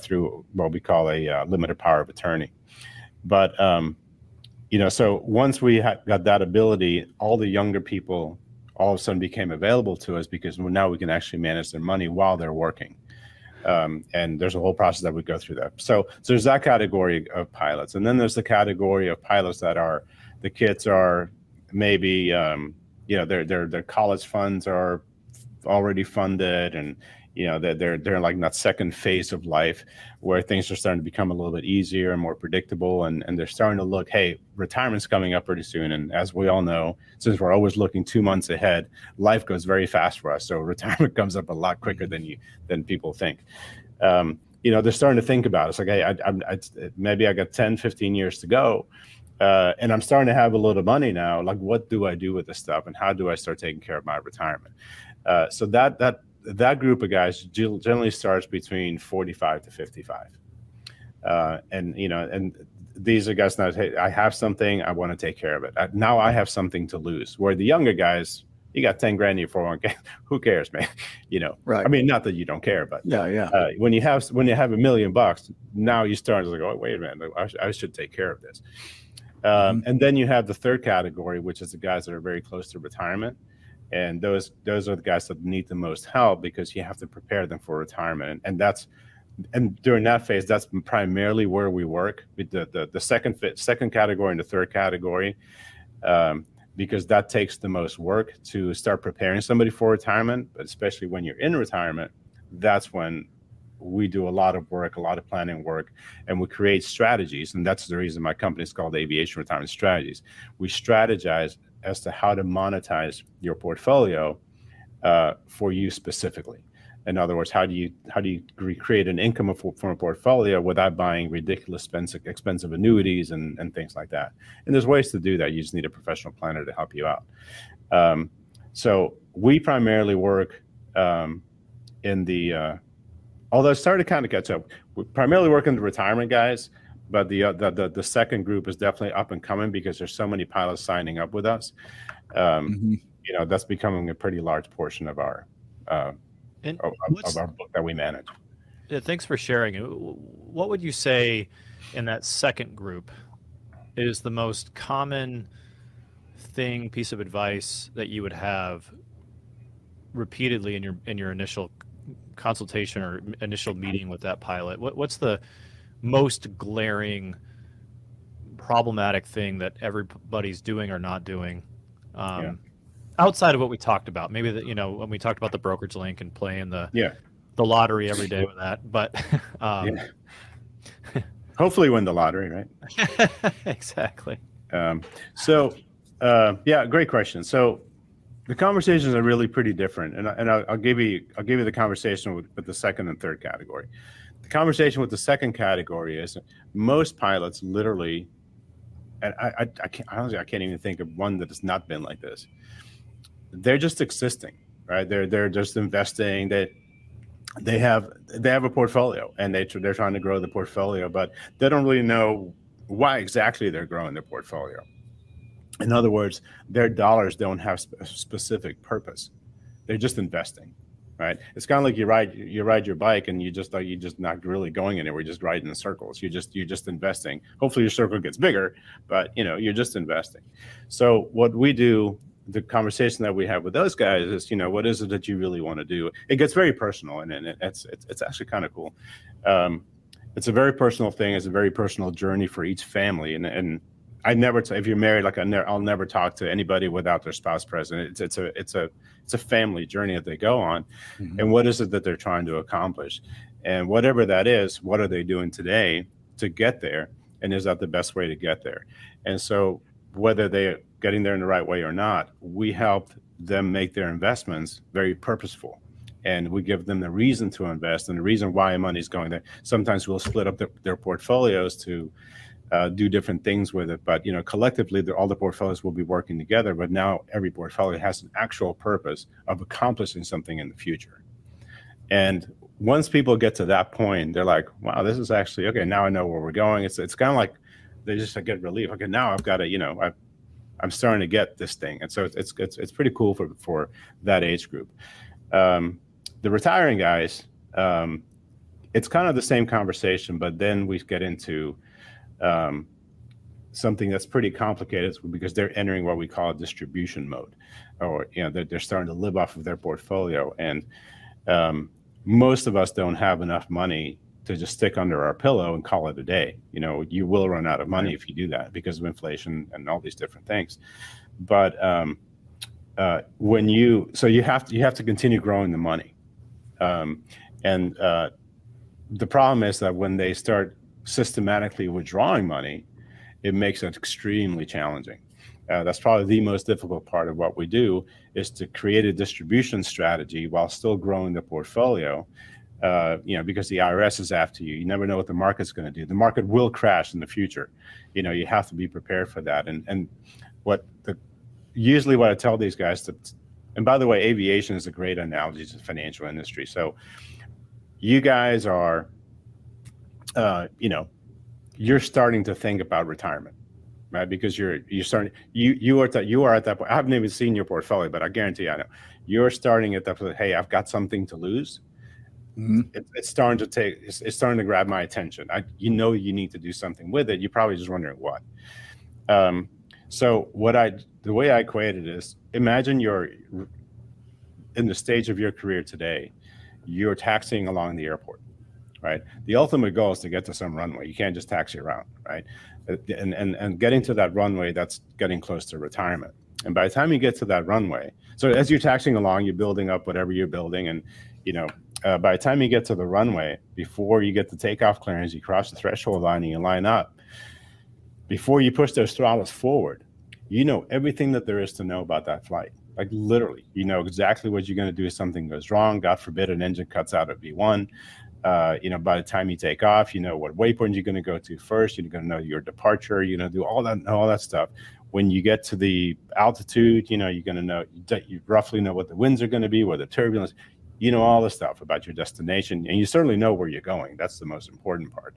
through what we call a limited power of attorney. But so once we got that ability, all the younger people all of a sudden became available to us, because now we can actually manage their money while they're working. And there's a whole process that we go through that. So there's that category of pilots. And then there's the category of pilots the kids are maybe, their college funds are already funded, and they're like in that second phase of life where things are starting to become a little bit easier and more predictable, and they're starting to look, hey, retirement's coming up pretty soon, and as we all know, since we're always looking 2 months ahead, life goes very fast for us, so retirement comes up a lot quicker than people think. They're starting to think about it. It's like, hey, maybe I got 10, 15 years to go, and I'm starting to have a little money now. Like, what do I do with this stuff, and how do I start taking care of my retirement? So that group of guys generally starts between 45 to 55. And these are guys now, hey, I have something, I want to take care of it. Now I have something to lose. Where the younger guys, you got 10 grand in your 401k, who cares, man? Right. Not that you don't care, but yeah. When you have $1 million, now you start to go, oh, wait a minute, I should take care of this. And then you have the third category, which is the guys that are very close to retirement. And those are the guys that need the most help, because you have to prepare them for retirement. And during that phase, that's primarily where we work with the second category and the third category. because that takes the most work to start preparing somebody for retirement, but especially when you're in retirement, that's when we do a lot of work, a lot of planning work, and we create strategies. And that's the reason my company is called Aviation Retirement Strategies. We strategize as to how to monetize your portfolio for you specifically. In other words, how do you create an income from a portfolio without buying ridiculous expensive annuities and things like that? And there's ways to do that. You just need a professional planner to help you out. So we primarily work in the, although it started to kind of catch up, we primarily work in the retirement guys, but the second group is definitely up and coming because there's so many pilots signing up with us. That's becoming a pretty large portion of our of our book that we manage. Yeah, thanks for sharing. What would you say in that second group is the most common piece of advice that you would have repeatedly in your initial consultation or initial meeting with that pilot? What's the most glaring problematic thing that everybody's doing or not doing? Outside of what we talked about, maybe when we talked about the brokerage link and playing the lottery every day with that, but hopefully win the lottery, right? Exactly. Great question. So the conversations are really pretty different, and I'll give you the conversation with the second and third category. The conversation with the second category is most pilots literally, and I can't even think of one that has not been like this. They're just existing, right? They're just investing. They have a portfolio, and they're trying to grow the portfolio, but they don't really know why exactly they're growing their portfolio. In other words, their dollars don't have a specific purpose. They're just investing, right? It's kind of like you ride your bike and you're just not really going anywhere. You're just riding in circles. You're just investing. Hopefully your circle gets bigger, but you're just investing. So what we do, the conversation that we have with those guys is, what is it that you really want to do? It gets very personal, and it's actually kind of cool. It's a very personal thing. It's a very personal journey for each family, and I never, if you're married, I'll never talk to anybody without their spouse present. It's a family journey that they go on, and what is it that they're trying to accomplish, and whatever that is, what are they doing today to get there, and is that the best way to get there? And so whether they're getting there in the right way or not, we help them make their investments very purposeful, and we give them the reason to invest and the reason why money's going there. Sometimes we'll split up their portfolios to do different things with it, but collectively all the portfolios will be working together, but now every portfolio has an actual purpose of accomplishing something in the future. And once people get to that point, they're like, wow, this is actually okay, now I know where we're going. It's kind of like they just get relief. Okay, now I've got to, I'm starting to get this thing. And so it's pretty cool for that age group. The retiring guys, it's kind of the same conversation, but then we get into something that's pretty complicated because they're entering what we call a distribution mode, or they're starting to live off of their portfolio, and most of us don't have enough money to just stick under our pillow and call it a day. You will run out of money if you do that because of inflation and all these different things. But you have to continue growing the money, and the problem is that when they start systematically withdrawing money, it makes it extremely challenging. That's probably the most difficult part of what we do, is to create a distribution strategy while still growing the portfolio. Because the IRS is after you. You never know what the market's going to do. The market will crash in the future. You have to be prepared for that. And usually what I tell these guys and by the way, aviation is a great analogy to the financial industry. So you guys are, you're starting to think about retirement, right? Because you're starting, you are at that point. I haven't even seen your portfolio, but I guarantee you, I know you're starting at that point. Hey, I've got something to lose. It's starting to grab my attention. You need to do something with it. You're probably just wondering what. So the way I equate it is, imagine you're in the stage of your career today. You're taxiing along the airport, right? The ultimate goal is to get to some runway. You can't just taxi around, right? And getting to that runway, that's getting close to retirement. And by the time you get to that runway, so as you're taxiing along, you're building up whatever you're building, and by the time you get to the runway, before you get the takeoff clearance, you cross the threshold line and you line up. Before you push those throttles forward, you know everything that there is to know about that flight. Like literally, you know exactly what you're going to do if something goes wrong. God forbid an engine cuts out at V1. By the time you take off, you know what waypoint you're going to go to first. You're going to know your departure. You're going to do all that stuff. When you get to the altitude, you're going to know, you roughly know what the winds are going to be, where the turbulence, all the stuff about your destination, and you certainly know where you're going. That's the most important part.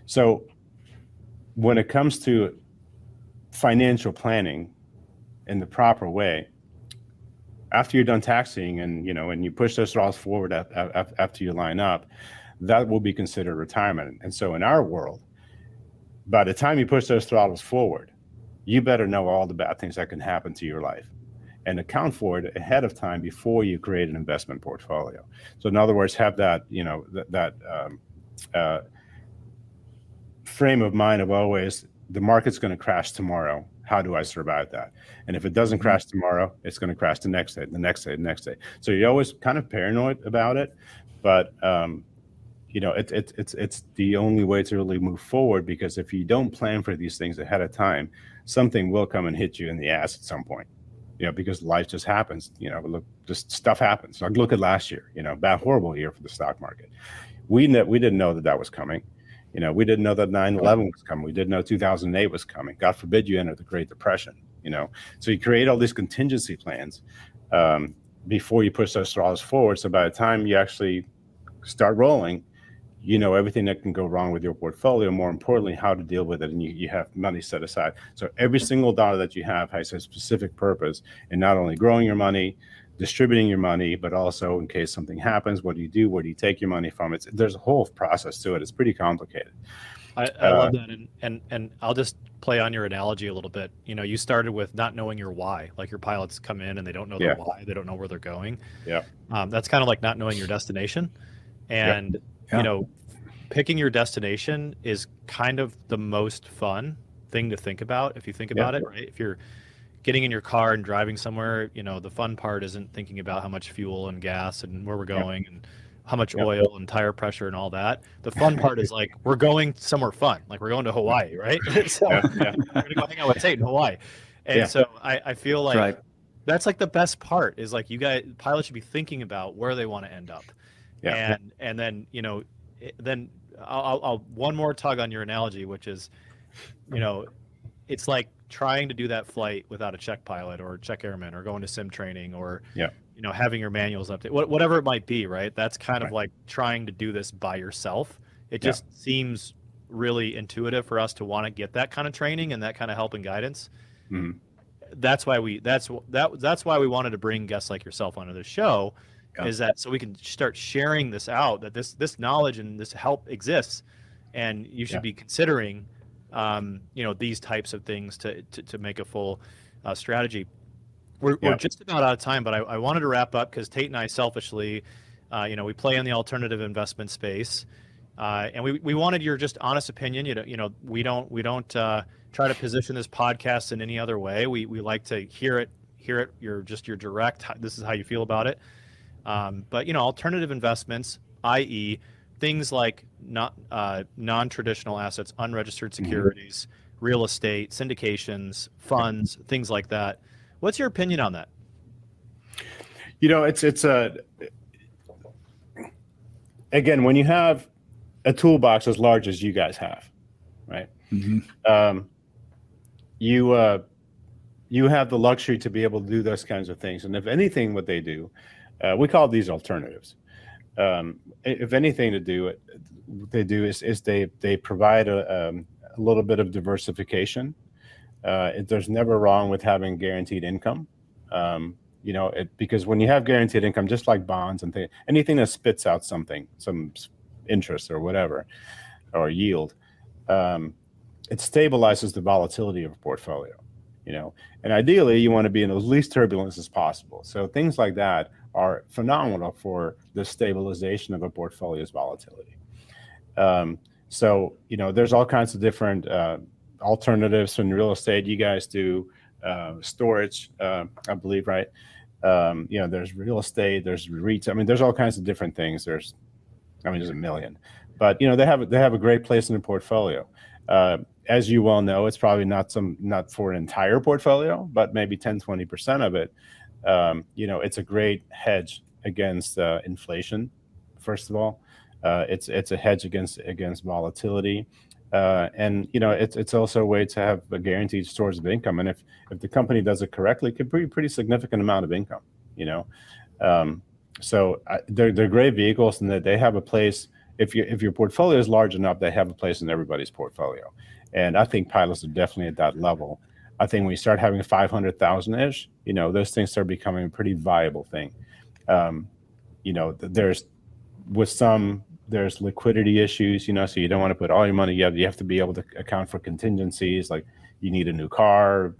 So when it comes to financial planning in the proper way, after you're done taxiing and you push those throttles forward after you line up, that will be considered retirement. And so in our world, by the time you push those throttles forward, you better know all the bad things that can happen to your life and account for it ahead of time before you create an investment portfolio. So in other words, have that frame of mind of always, the market's going to crash tomorrow. How do I survive that? And if it doesn't crash tomorrow, it's going to crash the next day, the next day, the next day. So you're always kind of paranoid about it, but it's the only way to really move forward, because if you don't plan for these things ahead of time, something will come and hit you in the ass at some point. Because life just happens. Look, just stuff happens. Like look at last year. Bad, horrible year for the stock market. We didn't know that was coming. We didn't know that 9/11 was coming. We didn't know 2008 was coming. God forbid you enter the Great Depression. So you create all these contingency plans before you push those throttles forward. So by the time you actually start rolling, everything that can go wrong with your portfolio, more importantly, how to deal with it, and you have money set aside. So every single dollar that you have has a specific purpose in not only growing your money, distributing your money, but also in case something happens, what do you do? Where do you take your money from? There's a whole process to it. It's pretty complicated. I love that, and I'll just play on your analogy a little bit. You started with not knowing your why. Like your pilots come in and they don't know their why, they don't know where they're going. Yeah, that's kind of like not knowing your destination, and picking your destination is kind of the most fun thing to think about if you think about it, right? If you're getting in your car and driving somewhere, the fun part isn't thinking about how much fuel and gas and where we're going and how much oil and tire pressure and all that. The fun part is like, we're going somewhere fun. Like we're going to Hawaii, right? So we're going to go hang out with Tate in Hawaii. And so I feel like that's like the best part is like pilots should be thinking about where they want to end up. Yeah. And then, then I'll one more tug on your analogy, which is, it's like trying to do that flight without a check pilot or check airman or going to sim training or, having your manuals updated, whatever it might be, right? That's kind of like trying to do this by yourself. It just seems really intuitive for us to want to get that kind of training and that kind of help and guidance. Mm-hmm. That's why we wanted to bring guests like yourself onto the show, is that so we can start sharing this out, that this knowledge and this help exists, and you should be considering these types of things to make a full strategy. We're just about out of time, but I wanted to wrap up because Tate and I selfishly, we play in the alternative investment space, and we wanted your just honest opinion. We don't try to position this podcast in any other way. We like to hear it. Your direct. This is how you feel about it. But alternative investments, i.e., things like non-traditional assets, unregistered securities, real estate, syndications, funds, things like that. What's your opinion on that? It's again, when you have a toolbox as large as you guys have, right? Mm-hmm. You have the luxury to be able to do those kinds of things. And if anything, what they do, we call these alternatives. If anything what they do is they provide a little bit of diversification. There's never wrong with having guaranteed income. Because when you have guaranteed income, just like bonds and anything that spits out some interest or whatever, or yield, it stabilizes the volatility of a portfolio, and ideally you want to be in the least turbulence as possible. So things like that are phenomenal for the stabilization of a portfolio's volatility. There's all kinds of different alternatives in real estate. You guys do storage, I believe, right? There's real estate, there's REITs. I mean, there's all kinds of different things. There's a million, but they have a great place in the portfolio. As you well know, it's probably not for an entire portfolio, but maybe 10-20% of it. It's a great hedge against inflation. First of all, it's a hedge against volatility. And it's also a way to have a guaranteed source of income. And if the company does it correctly, it could be a pretty significant amount of income. So they're great vehicles, and that they have a place. If your portfolio is large enough, they have a place in everybody's portfolio. And I think pilots are definitely at that level. I think when you start having 500,000-ish, those things start becoming a pretty viable thing. There's liquidity issues, so you don't want to put all your money. You have to be able to account for contingencies, like you need a new car,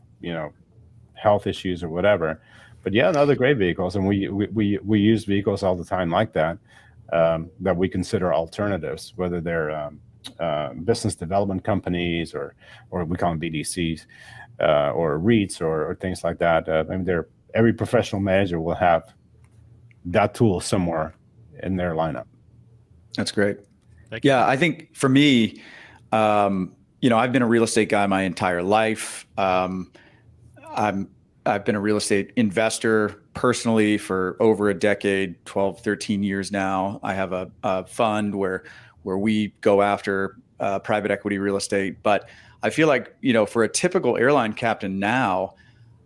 health issues or whatever. But they're great vehicles, and we use vehicles all the time like that, that we consider alternatives, whether they're business development companies or we call them BDCs, or REITs or things like that. Every professional manager will have that tool somewhere in their lineup. That's great. Yeah, I think for me, I've been a real estate guy my entire life. I've been a real estate investor personally for over a decade, 12, 13 years now. I have a fund where we go after private equity real estate. But I feel like, for a typical airline captain now,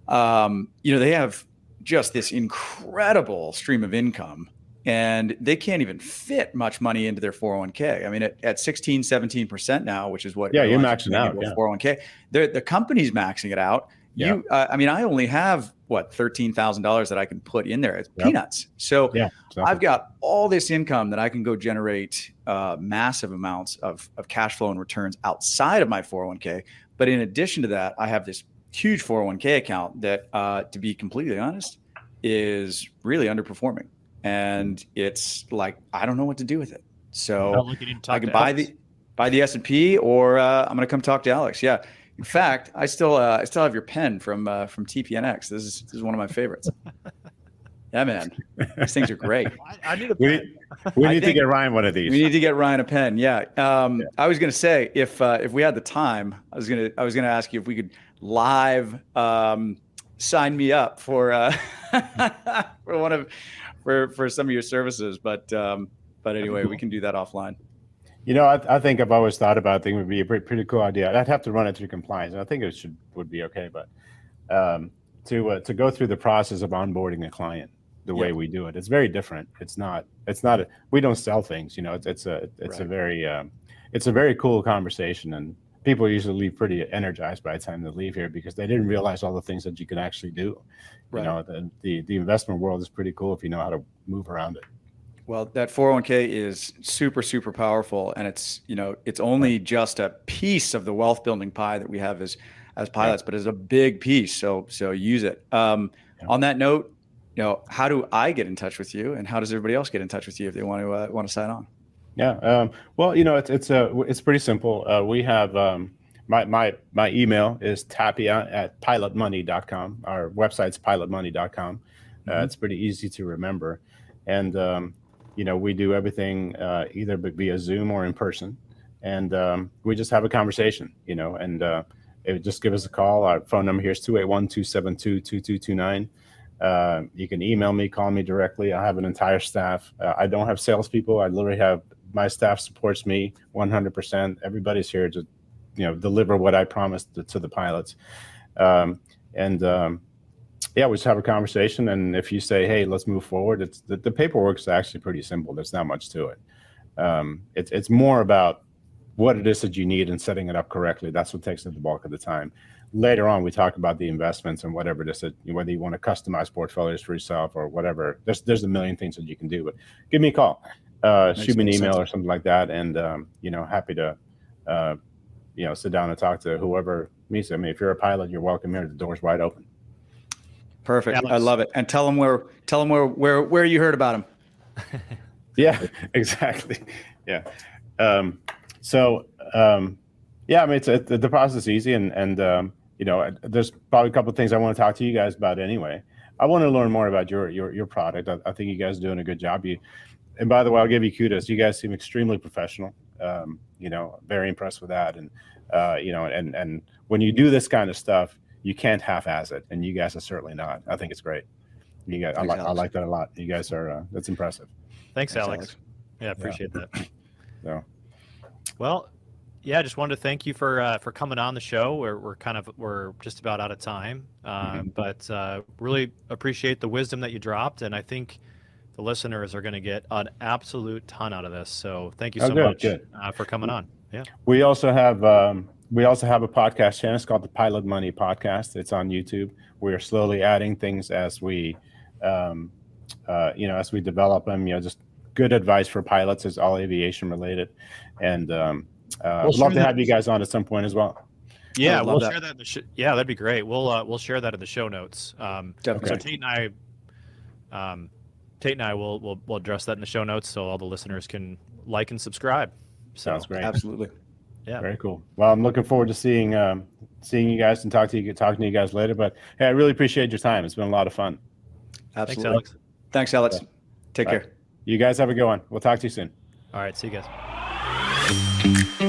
they have just this incredible stream of income, and they can't even fit much money into their 401k. I mean, at 16, 17% now, which is what you're maxing out. 401k. The company's maxing it out. Yeah. I only have $13,000 that I can put in there. It's peanuts. So exactly. I've got all this income that I can go generate massive amounts of cash flow and returns outside of my 401k. But in addition to that, I have this huge 401k account that, to be completely honest, is really underperforming. And it's like, I don't know what to do with it. So I can buy the S&P, or I'm going to come talk to Alex. Yeah. In fact, I still have your pen from TPNX. This is one of my favorites. Yeah, man, these things are great. I need a pen. We need to get Ryan one of these. We need to get Ryan a pen. Yeah. I was going to say, if we had the time, I was going to ask you if we could live sign me up for for some of your services. But anyway, we can do that offline. I think I've always thought about it would be a pretty cool idea. I'd have to run it through compliance, and I think it would be okay. But to go through the process of onboarding a client the way we do it, it's very different. We don't sell things. It's a very cool conversation, and people usually leave pretty energized by the time they leave here because they didn't realize all the things that you can actually do. Right. The investment world is pretty cool if you know how to move around it. Well, that 401k is super, super powerful, and it's only just a piece of the wealth building pie that we have as pilots, but it's a big piece. So use it. On that note, how do I get in touch with you, and how does everybody else get in touch with you if they want to sign on? Yeah. Well, it's pretty simple. We have my email is tapia@pilotmoney.com. Our website's pilotmoney.com. It's pretty easy to remember, and we do everything either via Zoom or in person, and we just have a conversation, and just give us a call. Our phone number here is 281-272-2229. You can email me, call me directly. I have an entire staff. I don't have salespeople. I literally have my staff supports me 100%. Everybody's here to, deliver what I promised to the pilots. We just have a conversation, and if you say, "Hey, let's move forward," it's the paperwork is actually pretty simple. There's not much to it. It's more about what it is that you need and setting it up correctly. That's what takes up the bulk of the time. Later on, we talk about the investments and whatever it is that, whether you want to customize portfolios for yourself or whatever. There's a million things that you can do. But give me a call, shoot me an email or something like that, and happy to sit down and talk to whoever meets. I mean, if you're a pilot, you're welcome here. The door's wide open. Perfect. Alex. I love it. And tell them where you heard about him. Yeah, exactly. Yeah. The process is easy, and there's probably a couple of things I want to talk to you guys about anyway. I want to learn more about your product. I think you guys are doing a good job. And by the way, I'll give you kudos. You guys seem extremely professional. Very impressed with that. And and when you do this kind of stuff, you can't half-ass it, and you guys are certainly not. I think it's great. You guys, Thanks, I like that a lot. You guys are that's impressive. Thanks, Alex. Yeah, appreciate that. So, well, yeah, just wanted to thank you for coming on the show. We're just about out of time, but really appreciate the wisdom that you dropped, and I think the listeners are going to get an absolute ton out of this. So thank you so much for coming on. Yeah, we also have a podcast channel. It's called the Pilot Money Podcast. It's on YouTube. We are slowly adding things as we as we develop them. Just good advice for pilots is all aviation related, and we'd love to have you guys on at some point as well. Yeah, we'll share that. Yeah, that'd be great. We'll share that in the show notes. Definitely. So Tate and I will address that in the show notes, so all the listeners can like and subscribe. Sounds great. Absolutely. Yeah. Very cool. Well, I'm looking forward to seeing you guys and talking to you guys later. But hey, I really appreciate your time. It's been a lot of fun. Absolutely. Thanks, Alex. Take care. You guys have a good one. We'll talk to you soon. All right. See you guys.